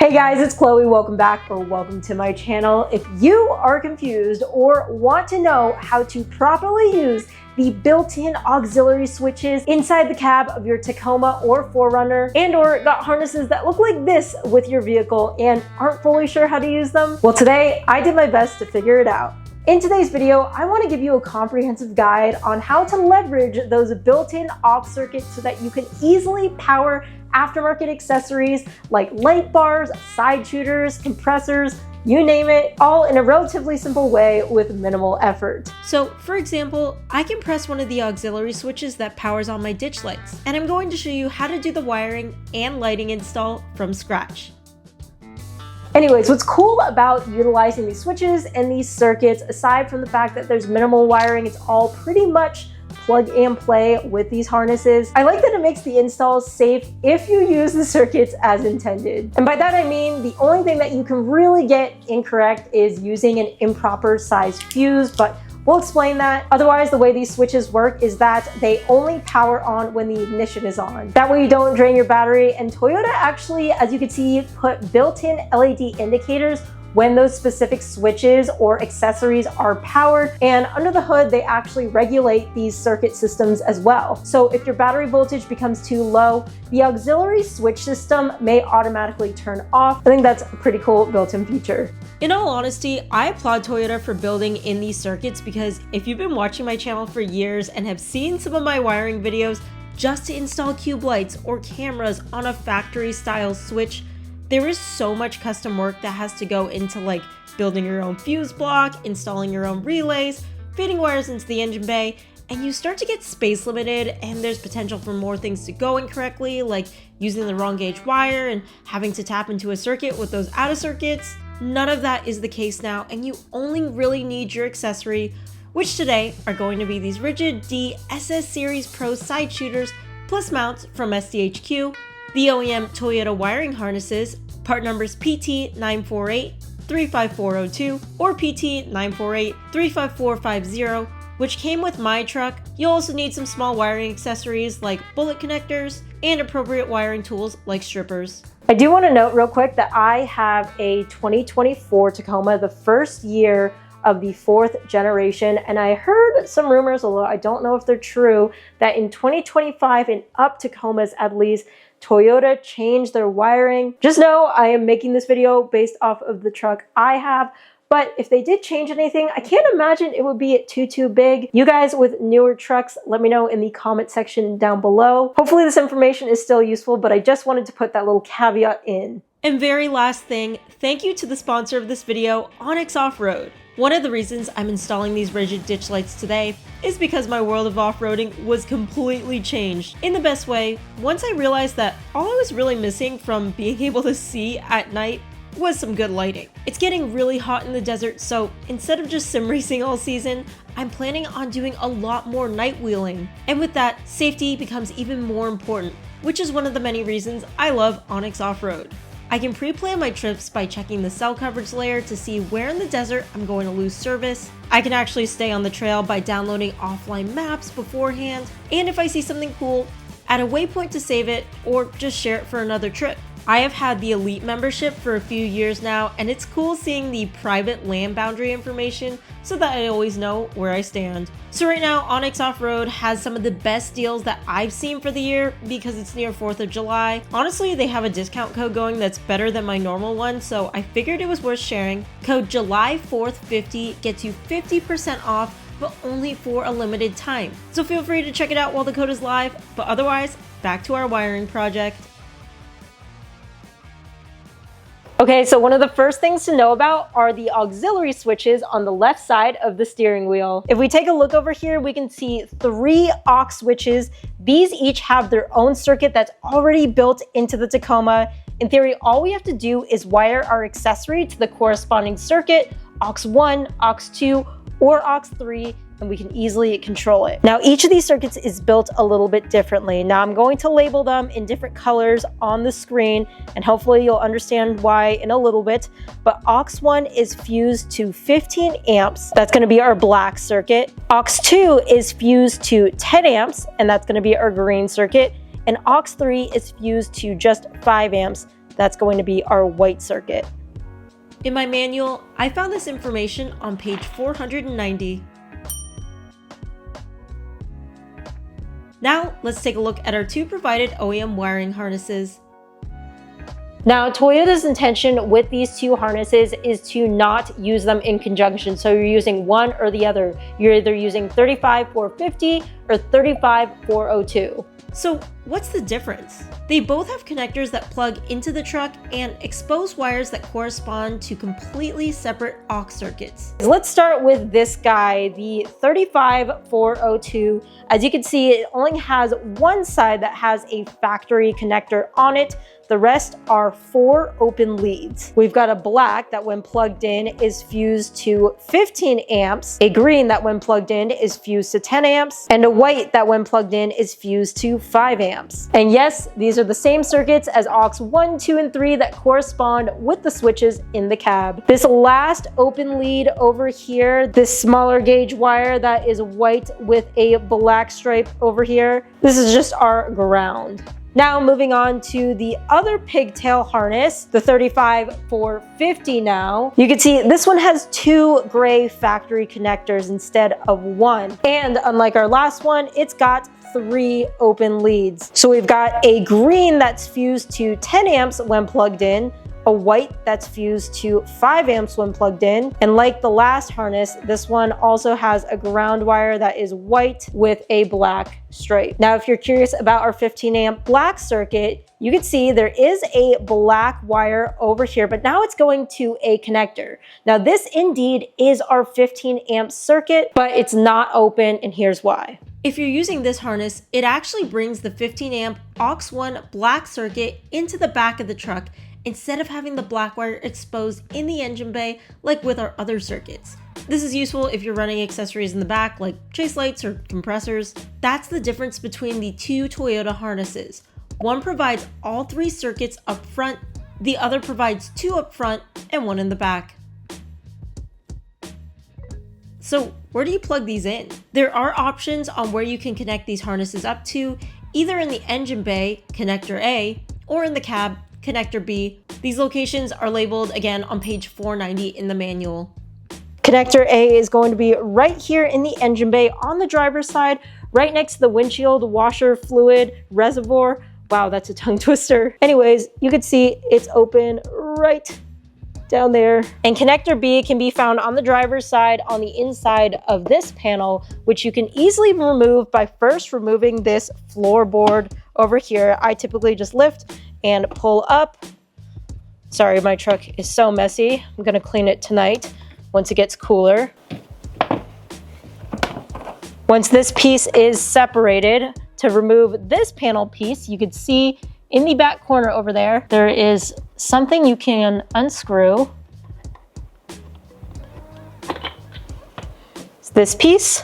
Hey guys, it's Chloe. Welcome back or welcome to my channel. If you are confused or want to know how to properly use the built-in auxiliary switches inside the cab of your Tacoma or 4Runner, and or got harnesses that look like this with your vehicle and aren't fully sure how to use them, well, today I did my best to figure it out. In today's video, I want to give you a comprehensive guide on how to leverage those built-in aux circuits so that you can easily power aftermarket accessories like light bars, side shooters, compressors, you name it, all in a relatively simple way with minimal effort. So for example, I can press one of the auxiliary switches that powers on my ditch lights, and I'm going to show you how to do the wiring and lighting install from scratch. Anyways, what's cool about utilizing these switches and these circuits, aside from the fact that there's minimal wiring, it's all pretty much plug and play with these harnesses. I like that it makes the installs safe if you use the circuits as intended. And by that I mean the only thing that you can really get incorrect is using an improper sized fuse, but we'll explain that. Otherwise, the way these switches work is that they only power on when the ignition is on. That way you don't drain your battery, and Toyota actually, as you can see, put built-in LED indicators when those specific switches or accessories are powered, and under the hood they actually regulate these circuit systems as well. So if your battery voltage becomes too low, the auxiliary switch system may automatically turn off. I think that's a pretty cool built-in feature. In all honesty, I applaud Toyota for building in these circuits, because if you've been watching my channel for years and have seen some of my wiring videos just to install cube lights or cameras on a factory style switch, there is so much custom work that has to go into like building your own fuse block, installing your own relays, feeding wires into the engine bay, and you start to get space limited, and there's potential for more things to go incorrectly, like using the wrong gauge wire and having to tap into a circuit with those out of circuits. None of that is the case now, and you only really need your accessory, which today are going to be these Rigid D SS Series Pro side shooters plus mounts from SDHQ, the OEM Toyota wiring harnesses, part numbers PT948-35402 or PT948-35450, which came with my truck. You'll also need some small wiring accessories like bullet connectors and appropriate wiring tools like strippers. I do want to note real quick that I have a 2024 Tacoma, the first year of the 4th generation, and I heard some rumors, although I don't know if they're true, that in 2025 and up Tacomas at least, Toyota changed their wiring. Just know I am making this video based off of the truck I have, but if they did change anything, I can't imagine it would be too big. You guys with newer trucks, let me know in the comment section down below. Hopefully this information is still useful, but I just wanted to put that little caveat in. And very last thing, thank you to the sponsor of this video, Onyx Off-Road. One of the reasons I'm installing these rigid ditch lights today is because my world of off-roading was completely changed in the best way once I realized that all I was really missing from being able to see at night was some good lighting. It's getting really hot in the desert, so instead of just sim racing all season, I'm planning on doing a lot more night wheeling. And with that, safety becomes even more important, which is one of the many reasons I love Onyx Off-Road. I can pre-plan my trips by checking the cell coverage layer to see where in the desert I'm going to lose service. I can actually stay on the trail by downloading offline maps beforehand, and if I see something cool, add a waypoint to save it or just share it for another trip. I have had the Elite membership for a few years now, and it's cool seeing the private land boundary information so that I always know where I stand. So right now, Onyx Off-Road has some of the best deals that I've seen for the year because it's near 4th of July. Honestly, they have a discount code going that's better than my normal one, so I figured it was worth sharing. Code JULY4TH50 gets you 50% off, but only for a limited time. So feel free to check it out while the code is live, but otherwise, back to our wiring project. Okay, so one of the first things to know about are the auxiliary switches on the left side of the steering wheel. If we take a look over here, we can see 3 aux switches. These each have their own circuit that's already built into the Tacoma. In theory, all we have to do is wire our accessory to the corresponding circuit, aux 1, aux 2, or aux 3, and we can easily control it. Now, each of these circuits is built a little bit differently. Now, I'm going to label them in different colors on the screen, and hopefully you'll understand why in a little bit. But aux 1 is fused to 15 amps. That's gonna be our black circuit. Aux 2 is fused to 10 amps, and that's gonna be our green circuit. And aux 3 is fused to just 5 amps. that's going to be our white circuit. In my manual, I found this information on page 490. Now, let's take a look at our two provided OEM wiring harnesses. Now, Toyota's intention with these two harnesses is to not use them in conjunction. So you're using one or the other. You're either using 35450 or 35402. So what's the difference? They both have connectors that plug into the truck and exposed wires that correspond to completely separate aux circuits. Let's start with this guy, the 35402. As you can see, it only has one side that has a factory connector on it. The rest are 4 open leads. We've got a black that when plugged in is fused to 15 amps, a green that when plugged in is fused to 10 amps, and a white that when plugged in is fused to 5 amps. And yes, these are the same circuits as aux 1, 2, and 3 that correspond with the switches in the cab. This last open lead over here, this smaller gauge wire that is white with a black stripe over here, this is just our ground. Now moving on to the other pigtail harness, the 35450 now. You can see this one has 2 gray factory connectors instead of 1. And unlike our last one, it's got 3 open leads. So we've got a green that's fused to 10 amps when plugged in, a white that's fused to 5 amps when plugged in, and like the last harness, this one also has a ground wire that is white with a black stripe. Now, if you're curious about our 15 amp black circuit, you can see there is a black wire over here, but now it's going to a connector. Now, this indeed is our 15 amp circuit, but it's not open, and here's why. If you're using this harness, it actually brings the 15 amp aux 1 black circuit into the back of the truck instead of having the black wire exposed in the engine bay like with our other circuits. This is useful if you're running accessories in the back like chase lights or compressors. That's the difference between the two Toyota harnesses. One provides all 3 circuits up front, the other provides 2 up front and 1 in the back. So where do you plug these in? There are options on where you can connect these harnesses up to, either in the engine bay, connector A, or in the cab, connector B. These locations are labeled again on page 490 in the manual. Connector A is going to be right here in the engine bay on the driver's side, right next to the windshield washer fluid reservoir. Wow, that's a tongue twister. Anyways, you can see it's open right down there. And connector B can be found on the driver's side on the inside of this panel, which you can easily remove by first removing this floorboard over here. I typically just lift and pull up. Sorry, my truck is so messy. I'm gonna clean it tonight once it gets cooler. Once this piece is separated, to remove this panel piece, you can see in the back corner over there, there is something you can unscrew. It's this piece.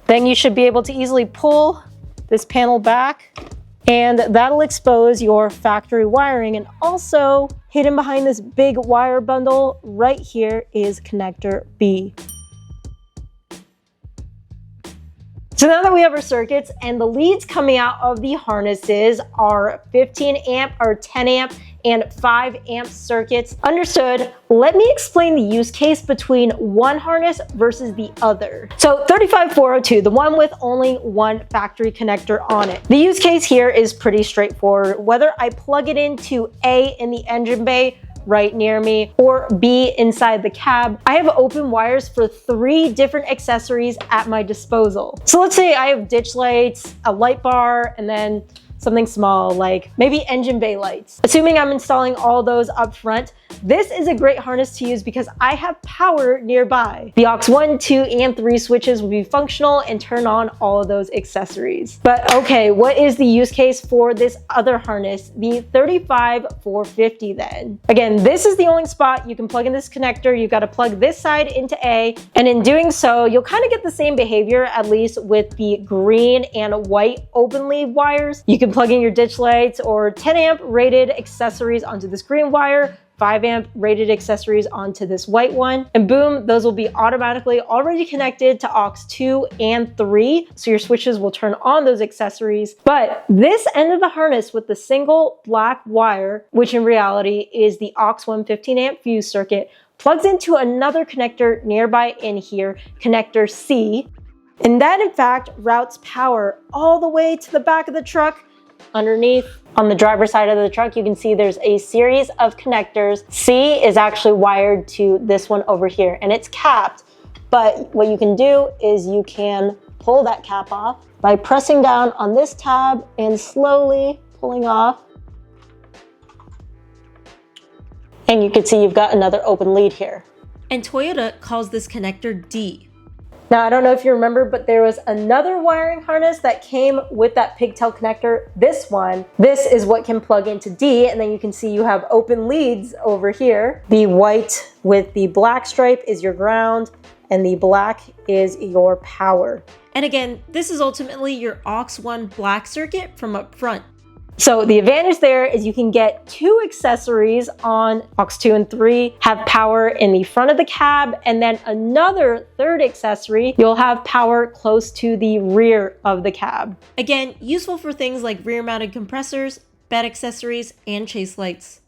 Then you should be able to easily pull this panel back, and that'll expose your factory wiring. And also hidden behind this big wire bundle right here is connector B. So now that we have our circuits, and the leads coming out of the harnesses are 15 amp or 10 amp and 5 amp circuits. Understood. Let me explain the use case between one harness versus the other. So 35402, the one with only one factory connector on it. The use case here is pretty straightforward. Whether I plug it into A in the engine bay right near me or B inside the cab, I have open wires for 3 different accessories at my disposal. So let's say I have ditch lights, a light bar, and then something small like maybe engine bay lights. Assuming I'm installing all those up front, this is a great harness to use because I have power nearby. The aux 1, 2, and 3 switches will be functional and turn on all of those accessories. But okay, what is the use case for this other harness, the 35450 then? Again, this is the only spot you can plug in this connector. You've got to plug this side into A, and in doing so, you'll kind of get the same behavior, at least with the green and white open lead wires. You can can plug in your ditch lights or 10 amp rated accessories onto this green wire, 5 amp rated accessories onto this white one, and boom, those will be automatically already connected to AUX 2 and 3, so your switches will turn on those accessories. But this end of the harness with the single black wire, which in reality is the AUX 1 15 amp fuse circuit, plugs into another connector nearby in here, connector C, and that in fact routes power all the way to the back of the truck. Underneath on the driver's side of the truck, you can see there's a series of connectors. C is actually wired to this one over here and it's capped, but what you can do is you can pull that cap off by pressing down on this tab and slowly pulling off. And you can see you've got another open lead here. And Toyota calls this connector D. Now, I don't know if you remember, but there was another wiring harness that came with that pigtail connector. This one, this is what can plug into D, and then you can see you have open leads over here. The white with the black stripe is your ground, and the black is your power. And again, this is ultimately your AUX 1 black circuit from up front. So the advantage there is you can get 2 accessories on AUX 2 and 3, have power in the front of the cab, and then another third accessory, you'll have power close to the rear of the cab. Again, useful for things like rear mounted compressors, bed accessories, and chase lights.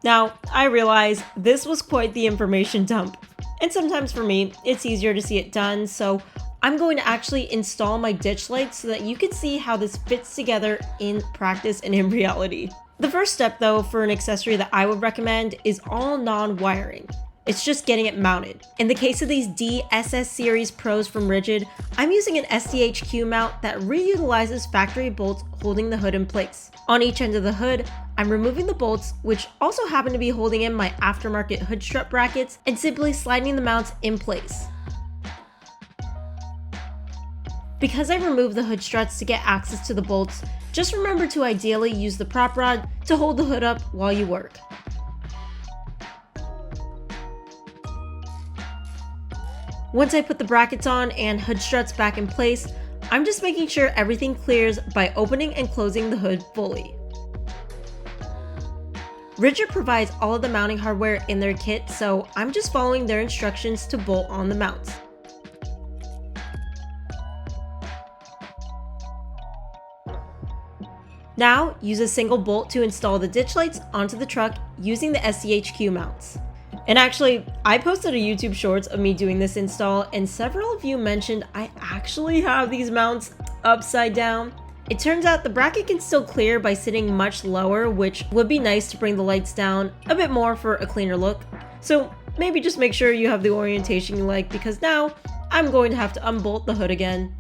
Now, I realize this was quite the information dump, and sometimes for me, it's easier to see it done, so I'm going to actually install my ditch lights so that you can see how this fits together in practice and in reality. The first step though for an accessory that I would recommend is all non-wiring. It's just getting it mounted. In the case of these DSS Series Pros from Rigid, I'm using an SDHQ mount that reutilizes factory bolts holding the hood in place. On each end of the hood, I'm removing the bolts, which also happen to be holding in my aftermarket hood strut brackets, and simply sliding the mounts in place. Because I removed the hood struts to get access to the bolts, just remember to ideally use the prop rod to hold the hood up while you work. Once I put the brackets on and hood struts back in place, I'm just making sure everything clears by opening and closing the hood fully. Rigid provides all of the mounting hardware in their kit, so I'm just following their instructions to bolt on the mounts. Now, use a single bolt to install the ditch lights onto the truck using the SDHQ mounts. And actually, I posted a YouTube shorts of me doing this install, and several of you mentioned I actually have these mounts upside down. It turns out the bracket can still clear by sitting much lower, which would be nice to bring the lights down a bit more for a cleaner look. So maybe just make sure you have the orientation you like, because now I'm going to have to unbolt the hood again.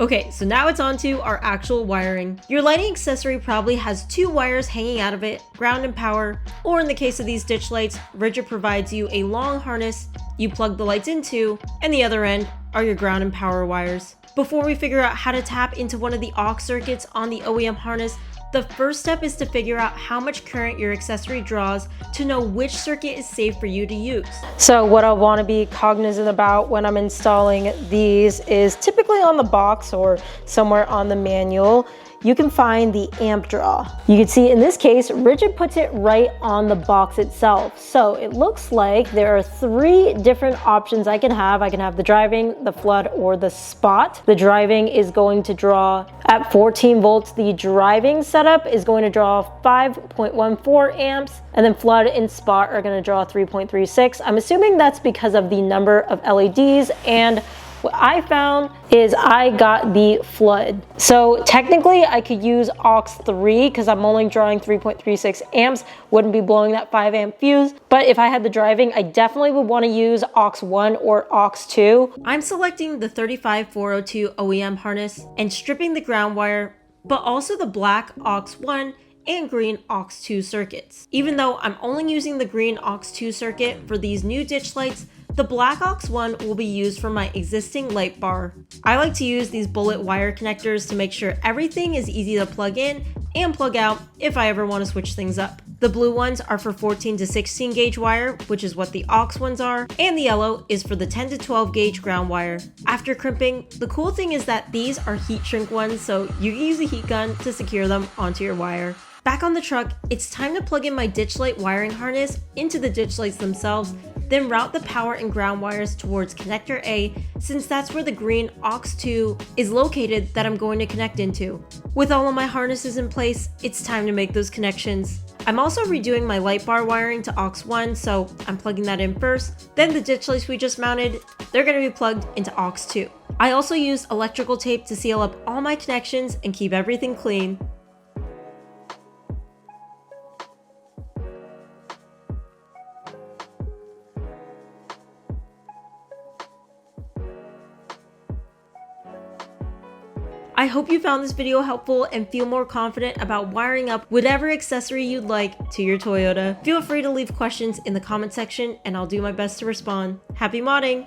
Okay, so now it's on to our actual wiring. Your lighting accessory probably has 2 wires hanging out of it, ground and power, or in the case of these ditch lights, Rigid provides you a long harness you plug the lights into, and the other end are your ground and power wires. Before we figure out how to tap into one of the AUX circuits on the OEM harness, the first step is to figure out how much current your accessory draws to know which circuit is safe for you to use. So what I want to be cognizant about when I'm installing these is typically on the box or somewhere on the manual, you can find the amp draw. You can see in this case, Rigid puts it right on the box itself. So it looks like there are 3 different options I can have. I can have the driving, the flood, or the spot. The driving is going to draw at 14 volts. The driving setup is going to draw 5.14 amps, and then flood and spot are going to draw 3.36. I'm assuming that's because of the number of LEDs, and what I found is I got the flood. So technically I could use AUX 3 because I'm only drawing 3.36 amps, wouldn't be blowing that 5 amp fuse. But if I had the driving, I definitely would want to use AUX 1 or AUX 2. I'm selecting the 35402 OEM harness and stripping the ground wire, but also the black AUX 1 and green AUX 2 circuits. Even though I'm only using the green AUX 2 circuit for these new ditch lights, the black AUX 1 will be used for my existing light bar. I like to use these bullet wire connectors to make sure everything is easy to plug in and plug out if I ever want to switch things up. The The blue ones are for 14 to 16 gauge wire, which is what the AUX ones are, and the yellow is for the 10 to 12 gauge ground wire. After crimping, the cool thing is that these are heat shrink ones, so you can use a heat gun to secure them onto your wire. Back on the truck, it's time to plug in my ditch light wiring harness into the ditch lights themselves, then route the power and ground wires towards connector A, since that's where the green AUX 2 is located that I'm going to connect into. With all of my harnesses in place, it's time to make those connections. I'm also redoing my light bar wiring to AUX 1, so I'm plugging that in first. Then the ditch lights we just mounted, they're going to be plugged into AUX 2. I also used electrical tape to seal up all my connections and keep everything clean. I hope you found this video helpful and feel more confident about wiring up whatever accessory you'd like to your Toyota. Feel free to leave questions in the comment section and I'll do my best to respond. Happy modding!